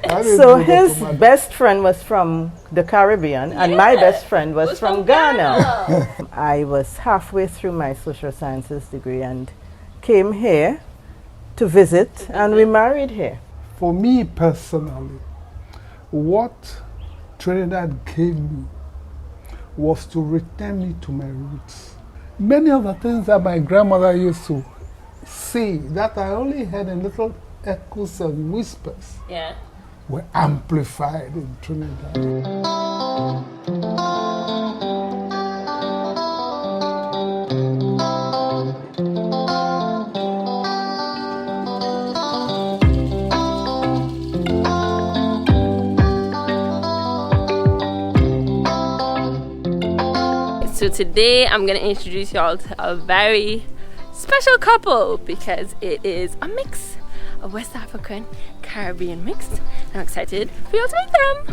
So his best friend was from the Caribbean, and my best friend was from Ghana. I was halfway through my social sciences degree and came here to visit, and we married here. For me personally, what Trinidad gave me was to return me to my roots. Many of the things that my grandmother used to say that I only heard in little echoes and whispers were amplified in Trinidad. So today I'm going to introduce y'all to a very special couple because it is a mix, a West African Caribbean mix. I'm excited for y'all to meet them.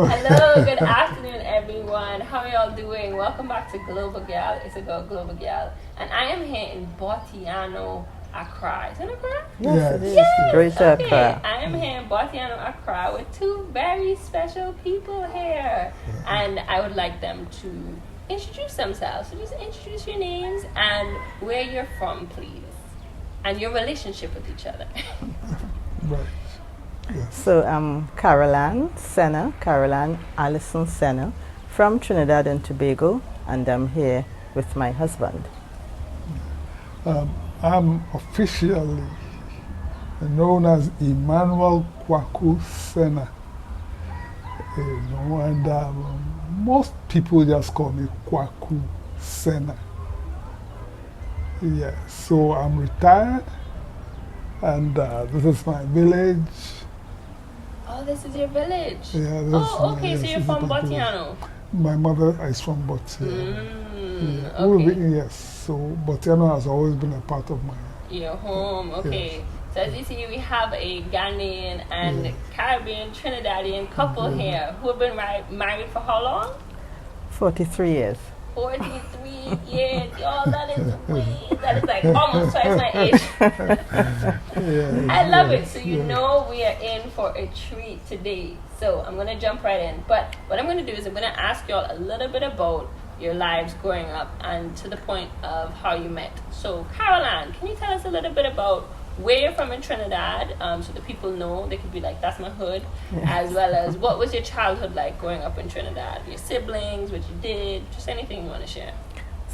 Hello, good afternoon everyone. How are y'all doing? Welcome back to Global Gyal. It's a girl, Global Gyal. And I am here in Botiano, Accra. Is it Accra? Yes, it is. Great Accra. I am here in Botiano, Accra with two very special people here. And I would like them to introduce themselves. So just introduce your names and where you're from, please. And your relationship with each other. Right. Yes. So I'm Caroline Allison Senna from Trinidad and Tobago, and I'm here with my husband. I'm officially known as Emmanuel Kwaku Senna. And most people just call me Kwaku Senna. Yeah, so I'm retired, and this is my village. Oh, this is your village? Yeah. Oh, okay, so you're from Botiano? My mother is from Botiano. Okay. Yes, so Botiano has always been a part of my... Your home, okay. Yes. So as you see, we have a Ghanaian and Caribbean Trinidadian couple here who have been married for how long? 43 years. 43 years, y'all, that is like almost twice my age. I love it. So you know we are in for a treat today. So I'm going to jump right in. But what I'm going to do is I'm going to ask y'all a little bit about your lives growing up and to the point of how you met. So Caroline, can you tell us a little bit about where you're from in Trinidad, so the people know, they could be like, that's my hood, as well as what was your childhood like growing up in Trinidad? Your siblings, what you did, just anything you want to share.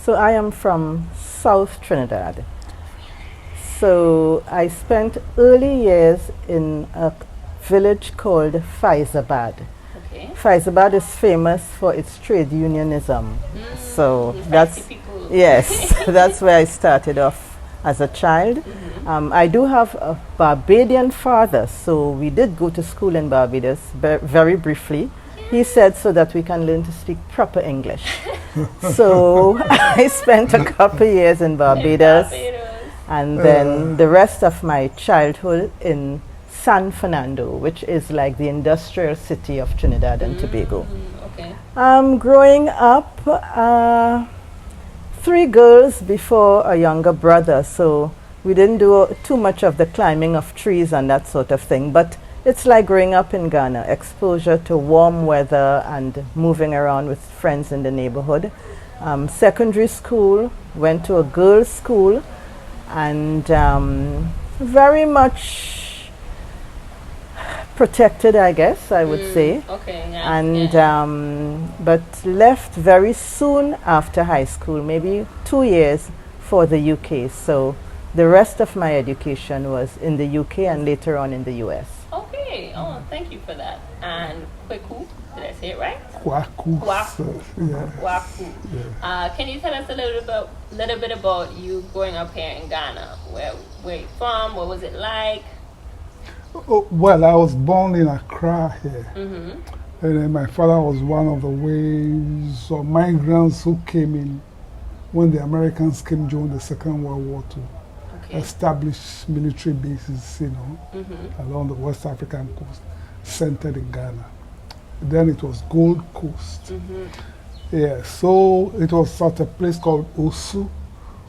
So I am from South Trinidad. So I spent early years in a village called Faizabad. Okay. Faizabad is famous for its trade unionism. So that's, people. Yes, that's where I started off as a child. I do have a Barbadian father, so we did go to school in Barbados very briefly. He said so that we can learn to speak proper English. So I spent a couple years in Barbados, and then the rest of my childhood in San Fernando, which is like the industrial city of Trinidad and Tobago. Okay. Growing up, 3 girls before a younger brother, so we didn't do too much of the climbing of trees and that sort of thing, but it's like growing up in Ghana, exposure to warm weather and moving around with friends in the neighborhood. Secondary school, went to a girls' school, and very much protected, I guess, I would say. Okay, yeah. And but left very soon after high school, maybe 2 years for the UK. So the rest of my education was in the UK and later on in the US. Okay, oh, thank you for that. And Kwaku, did I say it right? Kwaku. Kwaku. Yeah. Kwaku. Yeah. Can you tell us a little bit about you growing up here in Ghana? Where you from? What was it like? Oh, well, I was born in Accra here. And then my father was one of the waves of migrants who came in when the Americans came during the Second World War to establish military bases, along the West African coast, centered in Ghana. Then it was Gold Coast. Yeah, so it was at a place called Osu.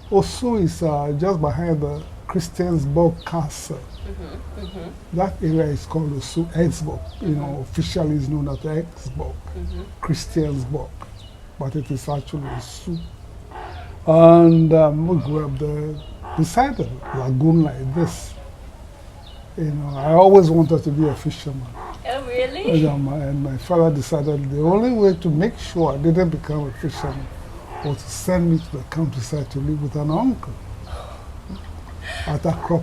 Osu is just behind the Christiansborg Castle. That area is called Osu, Exborg. You know, officially is known as Exborg, Christiansborg, but it is actually Osu. And we grew up there beside the lagoon like this. You know, I always wanted to be a fisherman. Oh, really? And my father decided the only way to make sure I didn't become a fisherman was to send me to the countryside to live with an uncle. At Accra,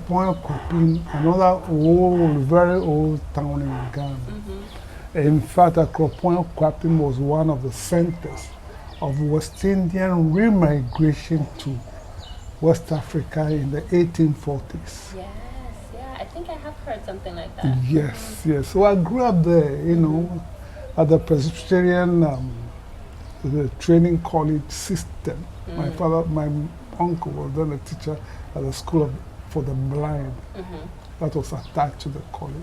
another old, very old town in Ghana. In fact, Accra was one of the centers of West Indian remigration to West Africa in the 1840s. Yes, yeah, I think I have heard something like that. Yes, yes. So I grew up there, you know, at the Presbyterian the training college system. My uncle was then a teacher at the school for the blind. That was attached to the college.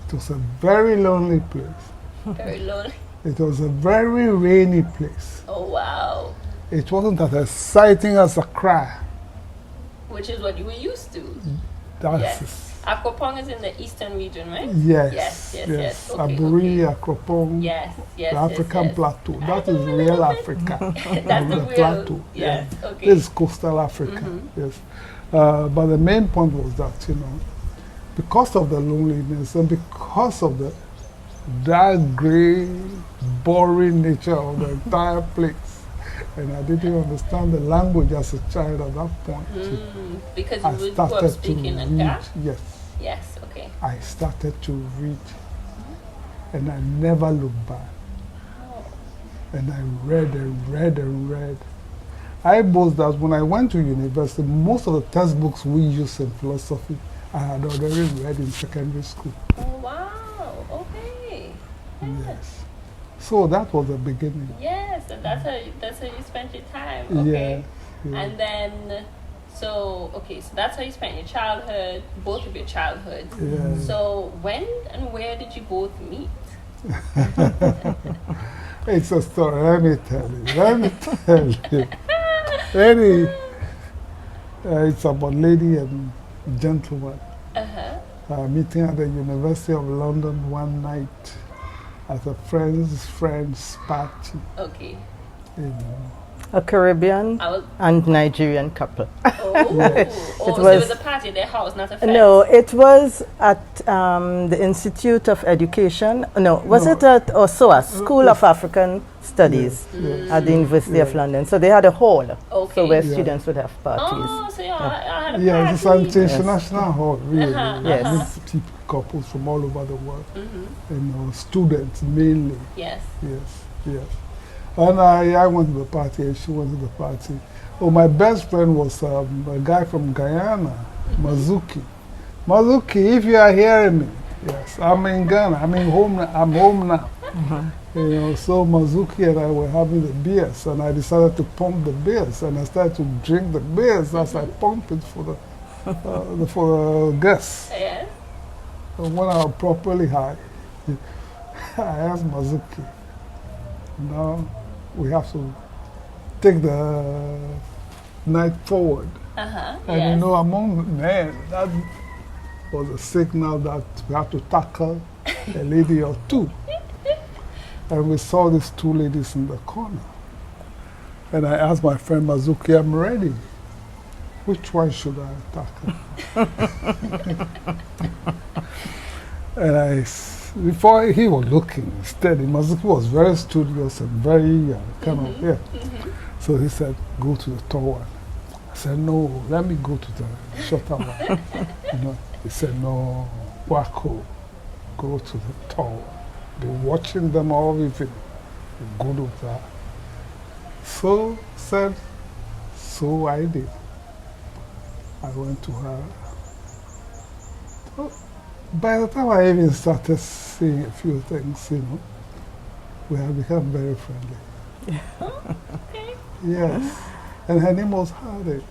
It was a very lonely place. Very lonely. It was a very rainy place. Oh, wow. It wasn't as exciting as Accra. Which is what you were used to. That's Akropong is in the eastern region, right? Yes. Yes. Okay, Aburi, Akropong, yes, the African plateau. That is real Africa. That's the the real plateau. Yes, okay. This is coastal Africa. Yes. But the main point was that, you know, because of the loneliness and because of the dark, gray, boring nature of the entire place, and I didn't understand the language as a child at that point. Because I you grew started up speaking to Accra? read. Yes. Yes, okay. I started to read, and I never looked back. And I read and read and read. I boast that when I went to university, most of the textbooks we use in philosophy, I had already read in secondary school. Oh, wow. Okay. Yes. So that was the beginning. Yes, and that's how you spent your time. Okay. Yeah. And then, so that's how you spent your childhood, both of your childhoods. Yeah. So when and where did you both meet? It's a story, let me tell you. It's about lady and gentleman meeting at the University of London one night at a friend's party. Okay. You know. A Caribbean and Nigerian couple. So it was a party at their house, not a friend? No, it was at the Institute of Education. No, was it at SOAS, School of African Studies at the University of London. So they had a hall, so where students would have parties. Oh, so I had a yeah, it's party. an international hall, really. Yes. People, couples from all over the world. You know, students mainly. Yes. Yes. And I went to the party, and she went to the party. Oh, my best friend was a guy from Guyana, Mazuki. Mazuki, if you are hearing me, yes, I'm in Ghana. I'm home now. You know, so Mazuki and I were having the beers, and I decided to pump the beers, and I started to drink the beers as I pumped it for the guests. Yes. And when I was properly high, I asked Mazuki, now we have to take the night forward. And you know, among men, that was a signal that we have to tackle a lady or two. And we saw these two ladies in the corner. And I asked my friend Mazuki, I'm ready. Which one should I tackle? And before he was looking steady, Mazuki was very studious and very So he said, go to the tall one. I said, no, let me go to the shorter one. You know, he said, no, Wako, go to the tall one. Been watching them all evening. Good with that. So I did. I went to her. So, by the time I even started seeing a few things, you know, we have become very friendly. Okay. Yes. And her name was Hardy.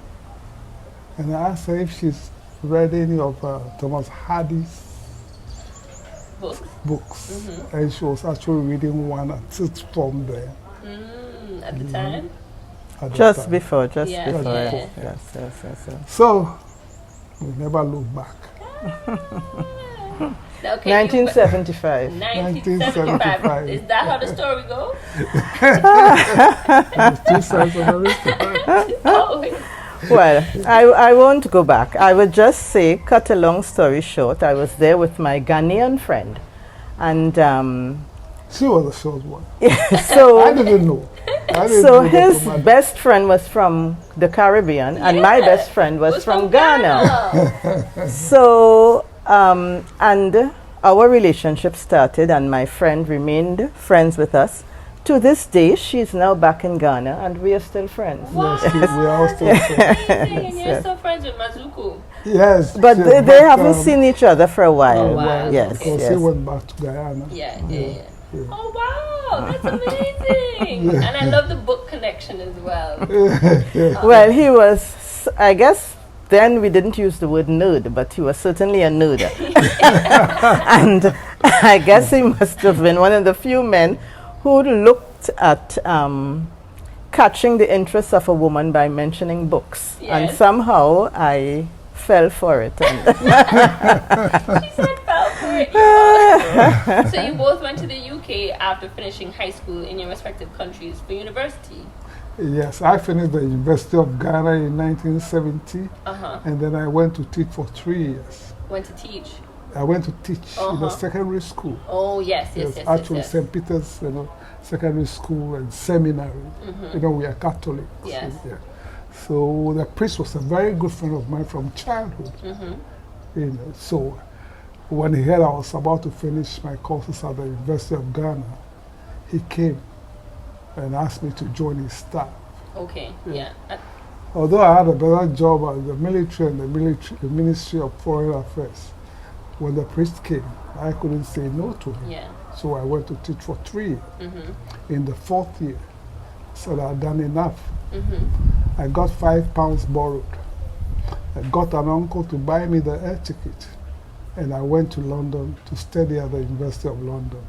And I asked her if she's read any of Thomas Hardy's books. And she was actually reading one at its from there. At the time? At the Just time. before. Yeah. Yes. So, we never look back. Okay, 1975. 1975. Is that how the story goes? There's two sides of the story. Oh, Well, I won't go back. I would just say, cut a long story short, I was there with my Ghanaian friend. And She was a short one. so, I didn't know. so his best friend was from the Caribbean, and my best friend was from Ghana. So, and our relationship started, and my friend remained friends with us. To this day, she's now back in Ghana, and we are still friends. Wow. Yes, we are all still friends. And you're still friends with Mazuko. Yes. But they haven't seen each other for a while. Oh, wow. Yes, Because yes. he went back to Guyana. Yeah. Oh, wow. That's amazing. And I love the book connection as well. Well, he was, I guess, then we didn't use the word nerd, but he was certainly a nerd. And I guess he must have been one of the few men who looked at catching the interest of a woman by mentioning books. Yes. And somehow I fell for it. She said fell for it. So you both went to the UK after finishing high school in your respective countries for university. Yes, I finished the University of Ghana in 1970, and then I went to teach for 3 years. Went to teach. I went to teach in a secondary school. Oh, yes. Actually, St. Peter's, secondary school and seminary. We are Catholics. Yes. So the priest was a very good friend of mine from childhood. So when he heard I was about to finish my courses at the University of Ghana, he came and asked me to join his staff. Okay, yeah. Although I had a better job at the military and the Ministry of Foreign Affairs, when the priest came, I couldn't say no to him. Yeah. So I went to teach for 3 years. In the 4th year, I said I'd done enough. I got £5 borrowed. I got an uncle to buy me the air ticket. And I went to London to study at the University of London.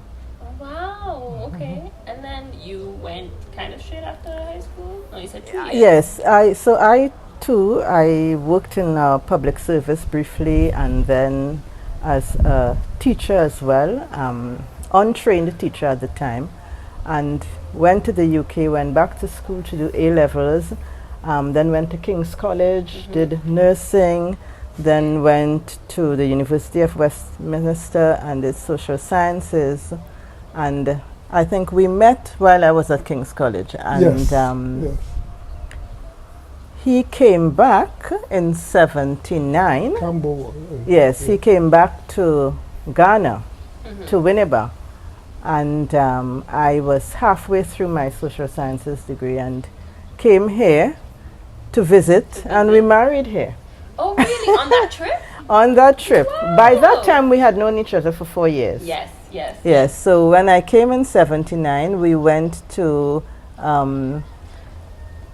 Wow, okay. And then you went kind of straight after high school? No, you said 2 years. Yes, I too, I worked in public service briefly, and then as a teacher as well, untrained teacher at the time, and went to the UK, went back to school to do A-levels, then went to King's College, did nursing, then went to the University of Westminster and did social sciences, and I think we met while I was at King's College, and he came back in 79. Yes, he came back to Ghana, to Winneba. And I was halfway through my social sciences degree and came here to visit, and we married here. Oh, really? On that trip? On that trip. Wow. By that time, we had known each other for 4 years. Yes. So when I came in 79, we went to,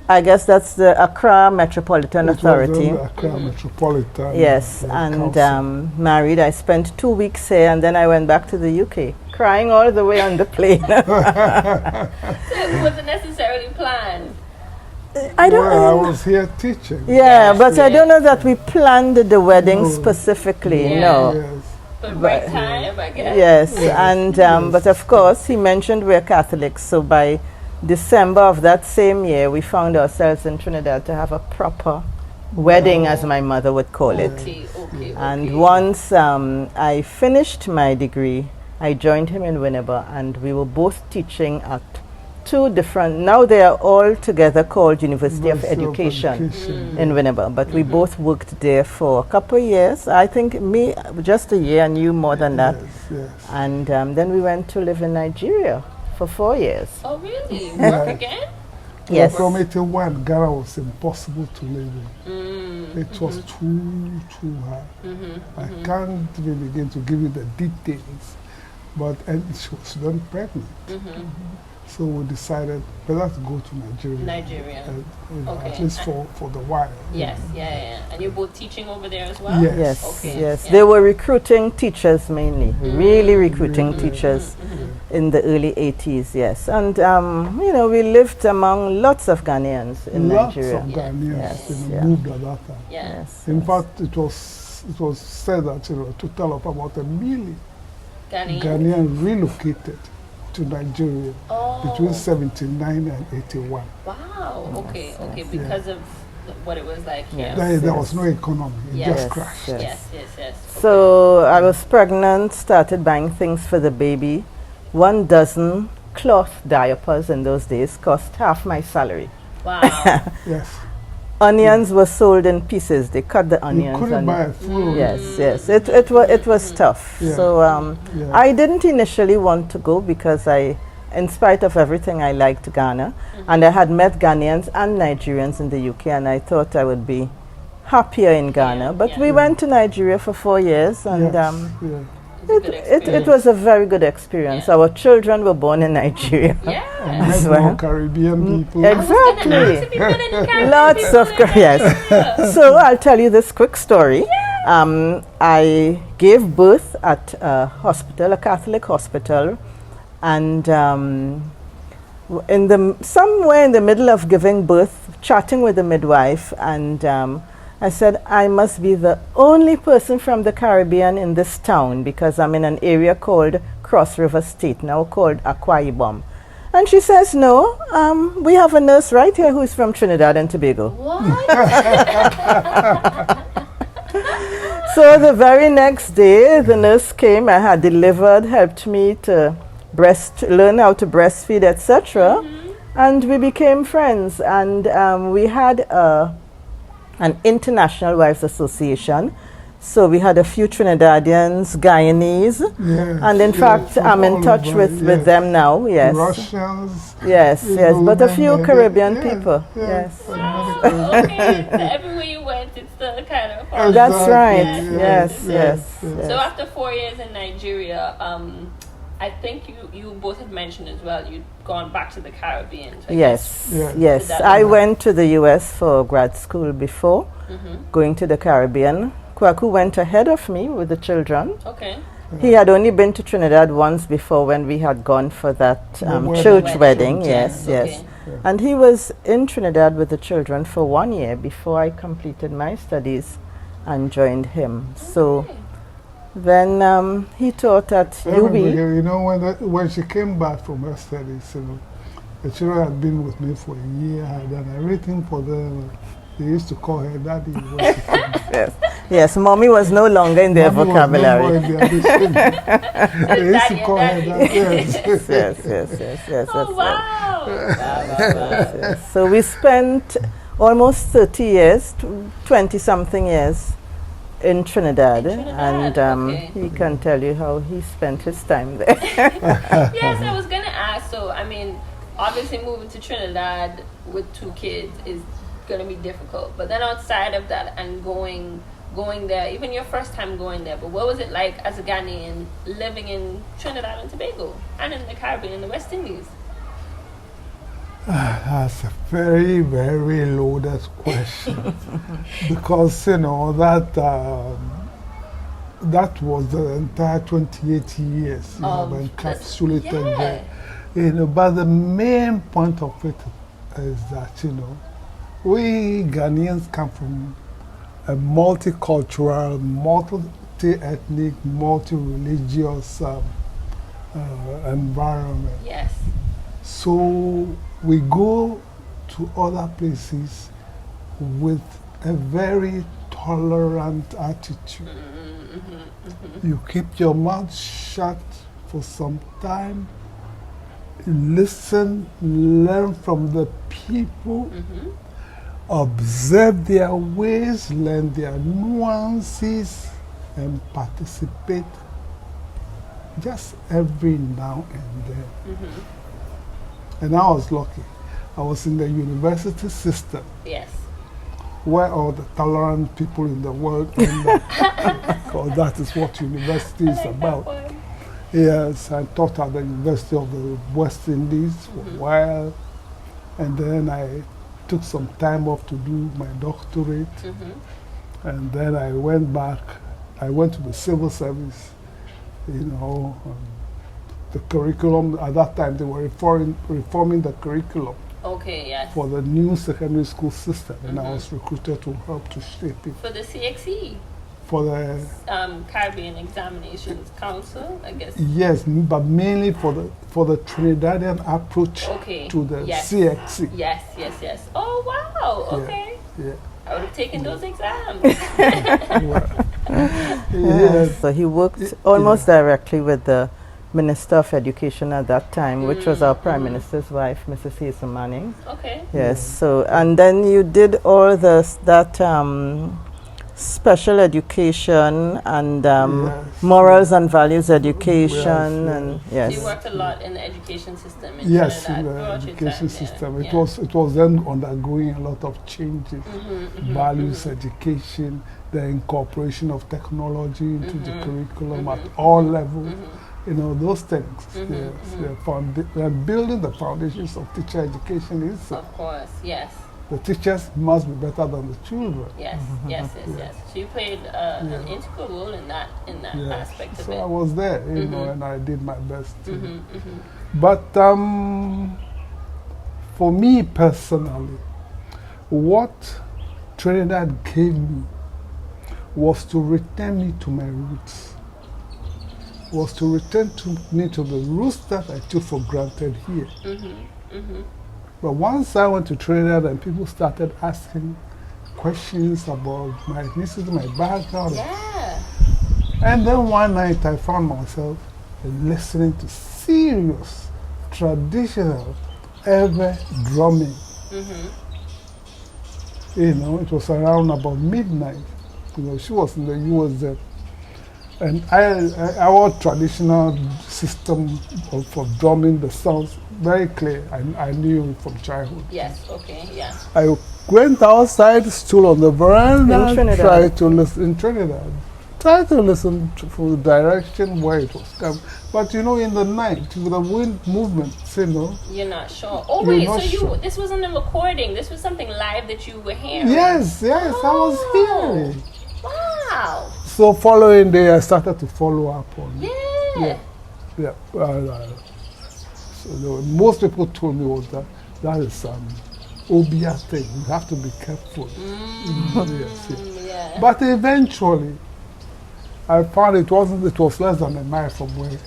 I guess that's the Accra Metropolitan Authority. Accra Metropolitan. Yes, and married. I spent 2 weeks here, and then I went back to the UK, crying all the way on the plane. So it wasn't necessarily planned. I don't know. I was here teaching. Yeah, but I don't know that we planned the wedding specifically. No. Yes. But right time, I guess. Yes, and but of course, he mentioned we're Catholics, so by December of that same year, we found ourselves in Trinidad to have a proper wedding, as my mother would call it. And once I finished my degree, I joined him in Winneba, and we were both teaching at two different, now they are all together called University of Education in Winneba, but we both worked there for a couple of years. I think me just a year, and you more than that. And then we went to live in Nigeria for 4 years. Oh, really? Work again? Yes. From 81, Ghana was impossible to live in. It was too hard. I can't even begin to give you the details, but and she was then pregnant. So So we decided better to go to Nigeria. Nigeria. Okay. At least for the while. Yes, yeah. And you're both teaching over there as well? Yes. Yes, Okay. yes. Yeah. They were recruiting teachers mainly, really recruiting teachers in the early 80s, yes. And, you know, we lived among lots of Ghanaians in Nigeria. Lots of Ghanaians Yes, moved at that time. Yeah. Yes. In fact, it was said that a total of about 1 million Ghanaian? Ghanaians relocated to Nigeria Oh. between 79 and 81. Wow. Okay. Yes, Okay. Because of what it was like here. Yes. There was no economy. It Yes. just Yes, crashed. yes. Yes. So I was pregnant, started buying things for the baby. 1 dozen cloth diapers in those days cost half my salary. Wow. Yes. Onions were sold in pieces. They cut the You onions. couldn't and buy a full. yes. It was tough. Yeah. So Yeah. I didn't initially want to go because in spite of everything, I liked Ghana, and I had met Ghanaians and Nigerians in the UK, and I thought I would be happier in Ghana. But we went to Nigeria for 4 years, and it was a very good experience. Yeah. Our children were born in Nigeria. Yeah. And As met well. more Caribbean people. Exactly. Exactly. Lots of yes. So I'll tell you this quick story. I gave birth at a hospital, a Catholic hospital, and somewhere in the middle of giving birth, chatting with the midwife, and I said, I must be the only person from the Caribbean in this town because I'm in an area called Cross River State, now called Accra. And she says, no, we have a nurse right here who's from Trinidad and Tobago. What? So the very next day, the nurse came. I had delivered, helped me to learn how to breastfeed, etc. And we became friends. And we had an International Wives Association. So we had a few Trinidadians, Guyanese, and in fact, I'm in touch with them now. Yes, Russians. Yes, but a few Caribbean yeah, people. yeah. Yes. Okay. So everywhere you went, it's the kind of. That's right. Exactly. Yes. So after 4 years in Nigeria, I think you both had mentioned as well you'd gone back to the Caribbean. So Yes. I went to the US for grad school before going to the Caribbean. Kwaku went ahead of me with the children. Okay. He had only been to Trinidad once before when we had gone for that church wedding. Yes. Okay. And he was in Trinidad with the children for 1 year before I completed my studies and joined him. So then he taught at UB. You know, when she came back from her studies, the children had been with me for a year. I had done everything for them. They used to call her daddy. Yes, mommy was no longer in their vocabulary. They used to call her daddy. Yes. Oh, wow. Yes. So we spent almost 30 years, 20-something years in Trinidad, and he can tell you how he spent his time there. Yes, I was going to ask. So, I mean, obviously moving to Trinidad with 2 kids is going to be difficult. But then outside of that and going there, even your first time going there, but what was it like as a Ghanaian living in Trinidad and Tobago and in the Caribbean, in the West Indies? That's a very, very loaded question. Because, that was the entire 28 years encapsulated there. But the main point of it is that, we Ghanaians come from a multicultural, multi-ethnic, multi-religious environment. Yes. So we go to other places with a very tolerant attitude. You keep your mouth shut for some time, listen, learn from the people, observe their ways, learn their nuances, and participate just every now and then. And I was lucky. I was in the university system. Yes. Where all the tolerant people in the world end up. Because that is what university is about. Yes, I taught at the University of the West Indies for a while, and then I took some time off to do my doctorate, and then I went back. I went to the civil service, you know. The curriculum, at that time they were reforming the curriculum Okay, yes. for the new secondary school system, and I was recruited to help to shape it. For the CXE, For the Caribbean Examinations Council, I guess. yes, but mainly for the Trinidadian approach Okay. to the Yes. CXC. Yes, yes, yes. Oh, wow. Yeah. Okay. Yeah. I would have taken those exams. Yes. So he worked almost directly with the Minister of Education at that time, which was our Prime Minister's wife, Mrs. Hazel Manning. Okay. Yes. So, and then you did all that special education and Yes. morals and values education, Yes, and So yes. you worked a lot in the education system in Yes, Trinidad in the throughout your education time there. system. Yeah. It was then undergoing a lot of changes. Values education, the incorporation of technology into the curriculum at all levels. You know, those things. Yes, they're building the foundations of teacher education itself. Of course, yes. The teachers must be better than the children. Yes, yes, yes, yes. So you played an integral role in that aspect of So it. I was there, you know, and I did my best. But for me personally, what Trinidad gave me was to return me to my roots. Was to return me to the roots that I took for granted here. But once I went to Trinidad and people started asking questions about my ethnicity, my background, Yeah. and then one night I found myself listening to serious, traditional, ever drumming. You know, it was around about midnight. You know, she was in the US then. And our traditional system for drumming, the sounds very clear. I knew it from childhood. Yes, okay, yeah. I went outside, stood on the veranda, In Trinidad. tried to listen in Trinidad. Tried to listen for the direction where it was coming. But you know, in the night, with the wind movements, you know. You're not sure. Oh, You're wait, so not sure. this wasn't a recording. This was something live that you were hearing. Yes, I was hearing. Wow. So following day, I started to follow up on it. Yeah. Yeah. So most people told me was that is obia thing. You have to be careful. Yes. Yeah. But eventually, I found it was less than a mile from where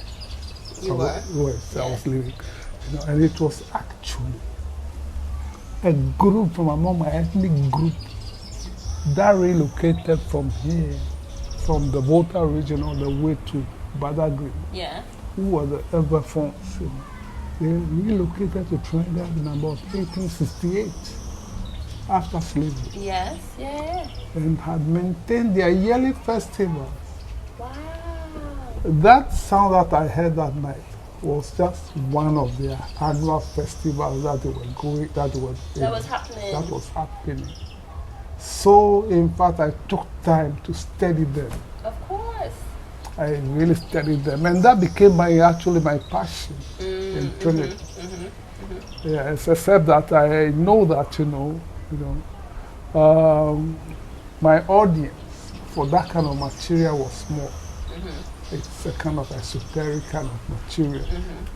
You were. I was living. You know, and it was actually a group from among my ethnic group that relocated from here, from the Volta region on the way to Badagry, Yeah. who were the Everphones. You know. They relocated to Trinidad in about 1868 after slavery Yes, yeah. and had maintained their yearly festival. Wow. That sound that I heard that night was just one of their annual festivals that they were going, That was happening. That was happening. So, in fact, I took time to study them. Of course. I really studied them, and that became actually my passion in Trinidad. Yes, except that I know that my audience for that kind of material was small. It's a kind of esoteric kind of material.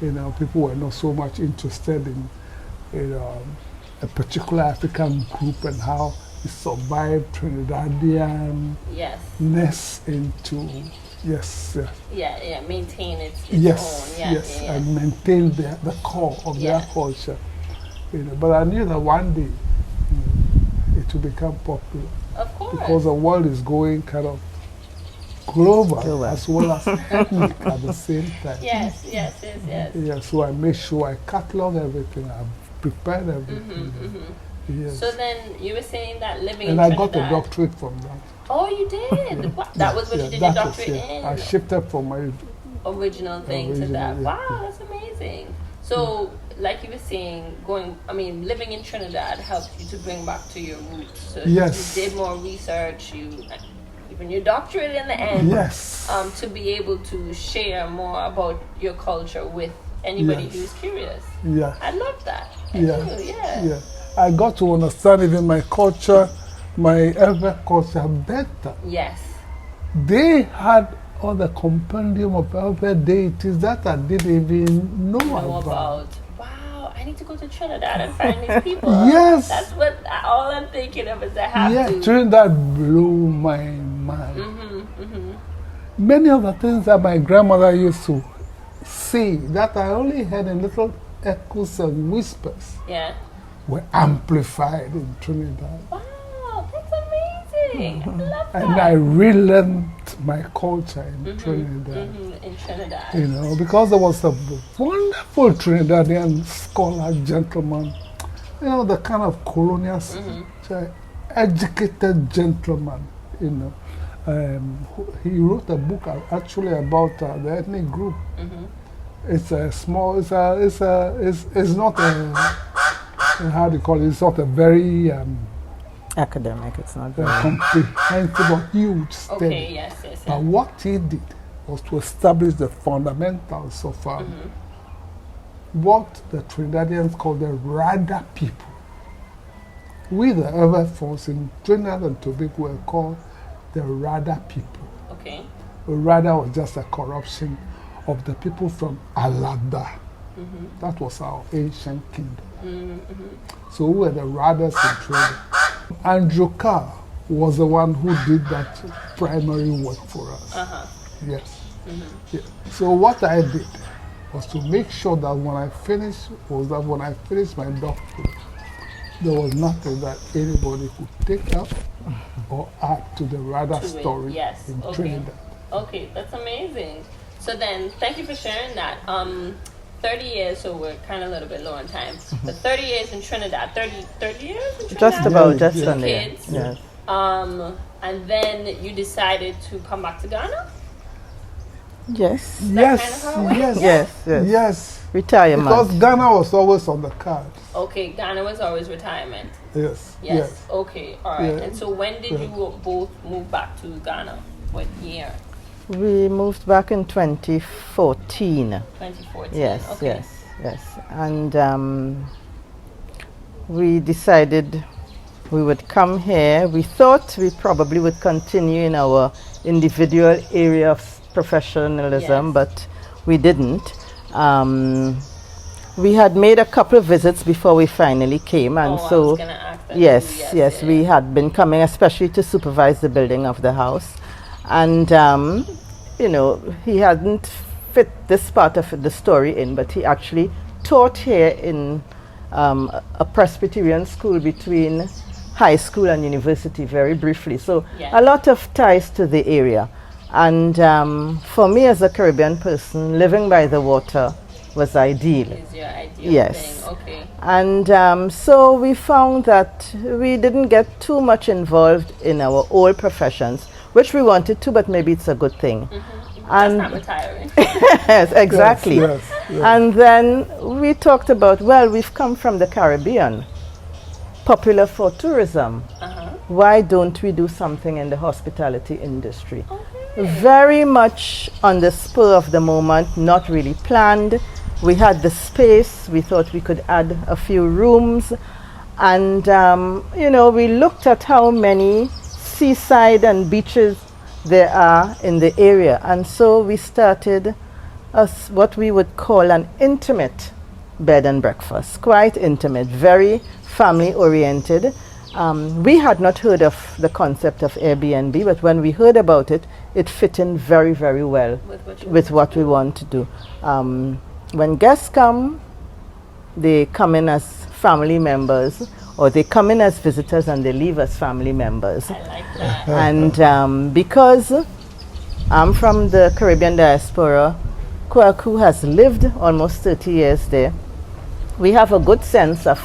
You know, people were not so much interested in a particular African group and how it survived Trinidadian-ness into, maintain its yes, own. Yeah. And maintain the core of their culture. You know, but I knew that one day it would become popular. Of course. Because the world is going kind of global as well as ethnic at the same time. Yes. Yeah, so I made sure I catalog everything, I prepared everything. Yes. So then you were saying that living and in I Trinidad. got a doctorate from that. Oh, you did? What? That was what you did your doctorate in? I shifted from my original thing to that. Yeah, Wow, that's amazing. So, like you were saying, living in Trinidad helped you to bring back to your roots. So yes. you did more research, even your doctorate in the end. Yes. To be able to share more about your culture with anybody Yes. who's curious. Yeah. I love that. I Yeah. do, yeah. Yeah. I got to understand even my culture, my elder culture better. Yes. They had all the compendium of elder deities that I didn't even know about. Wow, I need to go to Trinidad and find these people. Yes. That's what all I'm thinking of is I have Yeah, to. Trinidad blew my mind. Many of the things that my grandmother used to say that I only heard in little echoes and whispers Yeah. were amplified in Trinidad. Wow, that's amazing. I love that. And I relearned my culture in Trinidad. In Trinidad. You know, because there was a wonderful Trinidadian scholar gentleman, you know, the kind of colonial, educated gentleman, you know. He wrote a book actually about the ethnic group. It's a small, it's not a, how do you call it, it's not a very Academic, it's not very comprehensive or huge study. Okay, yes. But what he did was to establish the fundamentals of what the Trinidadians call the Rada people. We, the other folks in Trinidad and Tobago, were called the Rada people. Okay. Rada was just a corruption of the people from Alada. That was our ancient kingdom. So we were the Radas in Trinidad. Andrew Carr was the one who did that primary work for us. Yes. Yeah. So what I did was to make sure that when I finished my doctorate, there was nothing that anybody could take up or add to the Rada story in Trinidad. Okay, that's amazing. So then, thank you for sharing that. 30 years, so we're kind of a little bit low on time. But 30 years in Trinidad, 30 years in Trinidad? Just about, just Two on there. kids. Yes. And then you decided to come back to Ghana? Yes. Yes. Retirement. Because Ghana was always on the cards. Okay, Ghana was always retirement. Yes. Okay, all right. Yeah. And so when did you both move back to Ghana? What year? We moved back in 2014. 2014. Yes, Okay. yes. And we decided we would come here. We thought we probably would continue in our individual area of professionalism, but we didn't. We had made a couple of visits before we finally came, and I was so gonna ask that yes, we had been coming, especially to supervise the building of the house. And you know, he hadn't fit this part of the story in, but he actually taught here in a Presbyterian school between high school and university very briefly. So a lot of ties to the area. And for me as a Caribbean person, living by the water was ideal. Is your ideal thing. Okay. And so we found that we didn't get too much involved in our old professions, which we wanted to, but maybe it's a good thing. And that's not retiring. yes, exactly. Yes. And then we talked about, well, we've come from the Caribbean, popular for tourism. Why don't we do something in the hospitality industry? Very much on the spur of the moment, not really planned. We had the space. We thought we could add a few rooms. And, you know, we looked at how many seaside and beaches there are in the area. And so we started what we would call an intimate bed and breakfast. Quite intimate, very family oriented. We had not heard of the concept of Airbnb, but when we heard about it, it fit in very, very well with what we want to do. When guests come, they come in as family members, or they come in as visitors and they leave as family members. I like that. And because I'm from the Caribbean diaspora, Kwaku has lived almost 30 years there, we have a good sense of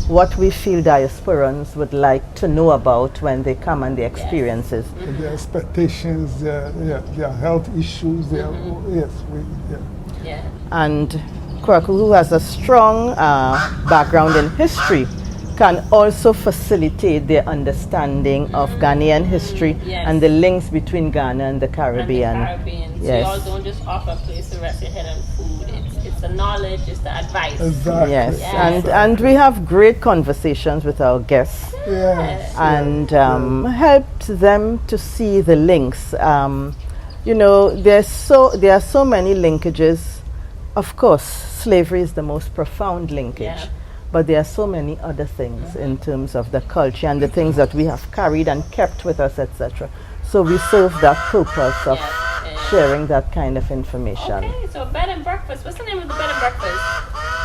what we feel diasporans would like to know about when they come and their experiences. Their expectations, their health issues, And Kwaku, who has a strong background in history, can also facilitate their understanding of Ghanaian history Yes. and the links between Ghana and the Caribbean. And the Caribbean. So Yes. y'all don't just offer a place to rest your head on food. It's the knowledge, it's the advice. Exactly. Yes, Yes. and we have great conversations with our guests Yes. and helped them to see the links. You know, there are so many linkages. Of course, slavery is the most profound linkage. Yeah. But there are so many other things in terms of the culture and the things that we have carried and kept with us, etc. So we serve that purpose of sharing that kind of information. Okay, so bed and breakfast. What's the name of the bed and breakfast?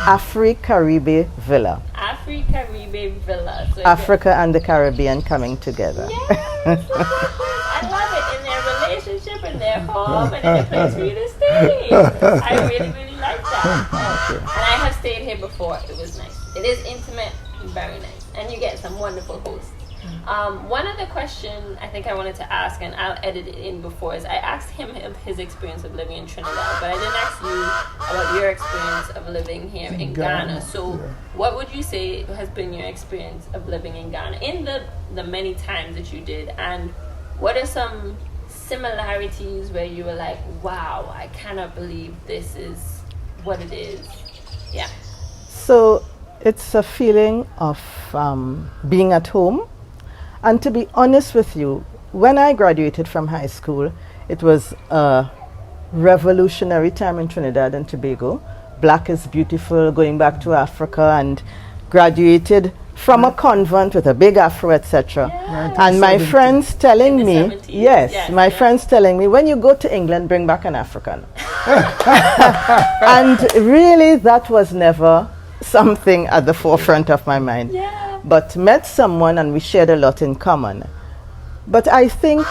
Afri-Caribe Villa. Afri-Caribe Villa. So Africa and the Caribbean coming together. Yes, I love it. In their relationship, in their home, and in the place for you to stay. I really, really like that. And I have stayed here before. It was nice. It is intimate, very nice. And you get some wonderful hosts. One other question I think I wanted to ask, and I'll edit it in before, is I asked him of his experience of living in Trinidad, but I didn't ask you about your experience of living here in Ghana. So what would you say has been your experience of living in Ghana in the many times that you did? And what are some similarities where you were like, wow, I cannot believe this is what it is? Yeah. So it's a feeling of being at home. And to be honest with you, when I graduated from high school, it was a revolutionary time in Trinidad and Tobago. Black is beautiful, going back to Africa, and graduated from a convent with a big afro, etc. Yeah. And my friends telling In the me, 70s, yes, yes, my yes. friends telling me, when you go to England, bring back an African. And really, that was never something at the forefront of my mind. Yeah. But met someone and we shared a lot in common. But I think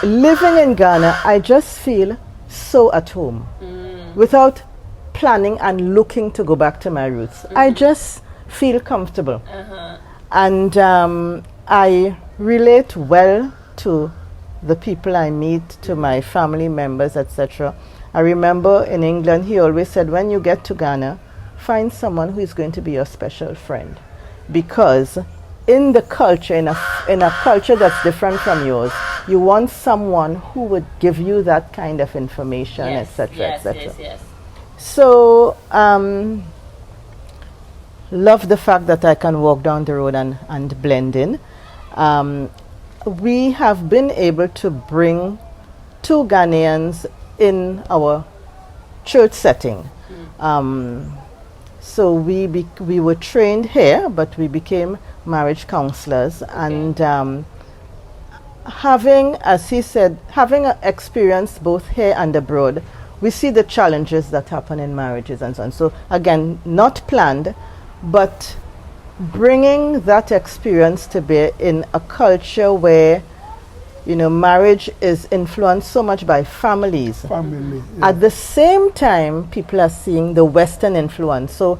living in Ghana, I just feel so at home without planning and looking to go back to my roots. I just feel comfortable. And I relate well to the people I meet, to my family members, etc. I remember in England, he always said, when you get to Ghana, find someone who is going to be your special friend. Because in the culture, in a culture that's different from yours, you want someone who would give you that kind of information, etc., etc. Yes. So, love the fact that I can walk down the road and blend in. We have been able to bring 2 Ghanaians in our church setting. So we were trained here, but we became marriage counselors. And having, as he said, having experience both here and abroad, we see the challenges that happen in marriages and so on. So again, not planned, but bringing that experience to bear in a culture where, you know, marriage is influenced so much by families. At the same time, people are seeing the Western influence. So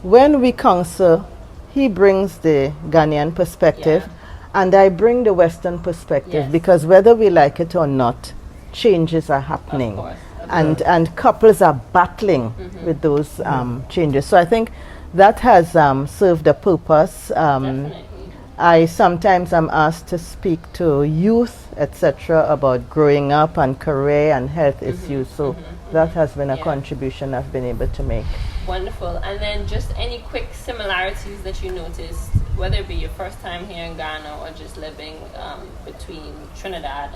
when we counsel, he brings the Ghanaian perspective, and I bring the Western perspective, because whether we like it or not, changes are happening. Of course. And couples are battling with those changes. So I think that has served a purpose. Definitely. I sometimes am asked to speak to youth, etc., about growing up and career and health issues. So that has been a contribution I've been able to make. Wonderful. And then just any quick similarities that you noticed, whether it be your first time here in Ghana or just living between Trinidad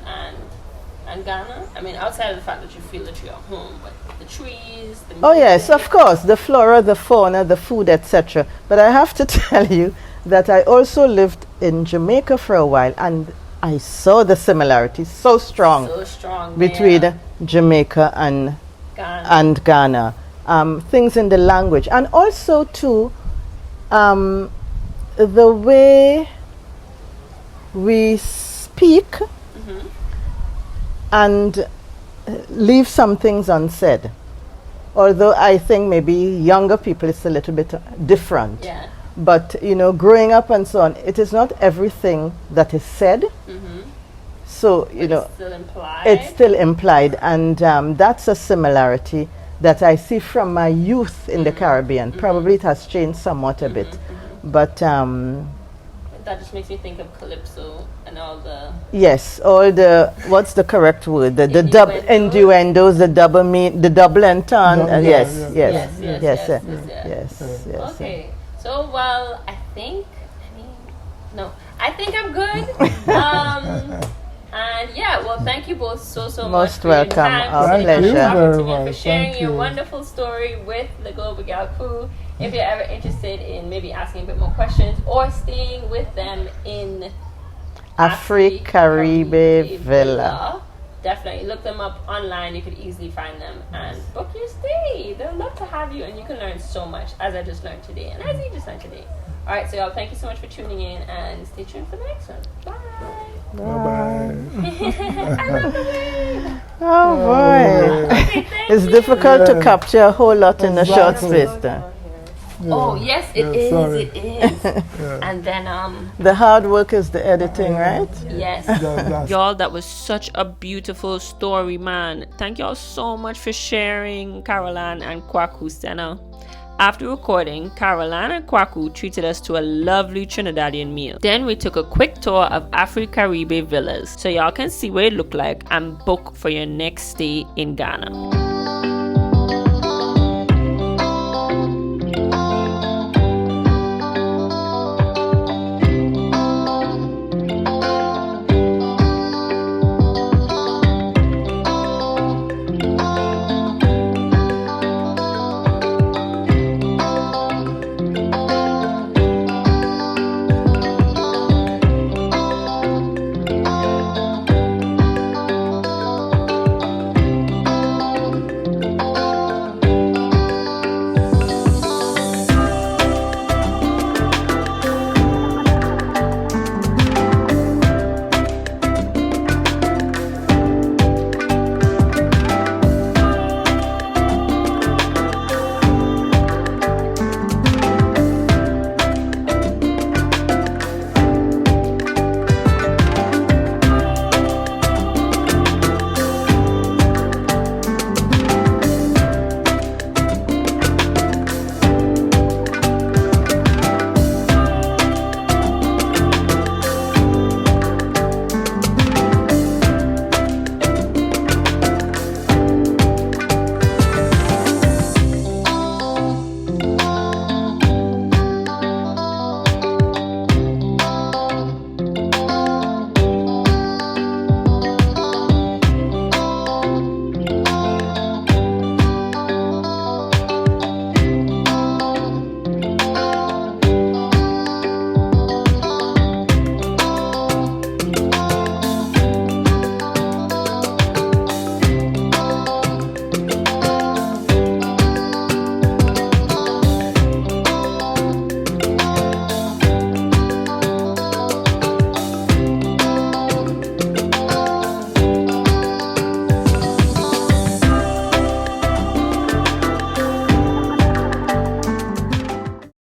and Ghana? I mean, outside of the fact that you feel that you're at home, but the trees, the Oh yes, of course, the flora, the fauna, the food, etc. But I have to tell you that I also lived in Jamaica for a while, and I saw the similarities so strong between Jamaica and Ghana. Things in the language, and also too the way we speak and leave some things unsaid. Although I think maybe younger people, it's a little bit different. Yeah. But, you know, growing up and so on, it is not everything that is said. So, you know, it's still implied. And that's a similarity that I see from my youth in the Caribbean. Probably it has changed somewhat a bit. But That just makes me think of Calypso and all the... yes, all the, what's the correct word? The double innuendos, the double entendre. Yes, yes. Okay, so well, I think I'm good. And yeah, well, thank you both so much. Most for your welcome. time, Our pleasure. for sharing your wonderful story with the Global Gyal crew. If you're ever interested in maybe asking a bit more questions or staying with them in Caribe Villa, definitely look them up online. You could easily find them and book your stay. They'll love to have you, and you can learn so much, as I just learned today, and as you just learned today. All right, so y'all, thank you so much for tuning in, and stay tuned for the next one. Bye. Bye-bye. I love the way. Oh boy, Okay, thank it's you. difficult to capture a whole lot in a short space. Oh yes, it is. sorry. It is. And then The hard work is the editing, right? yes. Y'all, that was such a beautiful story, man. Thank y'all so much for sharing, Caroline and Kwaku Senna. After recording, Caroline and Kwaku treated us to a lovely Trinidadian meal. Then we took a quick tour of Caribe villas so y'all can see what it looked like and book for your next stay in Ghana.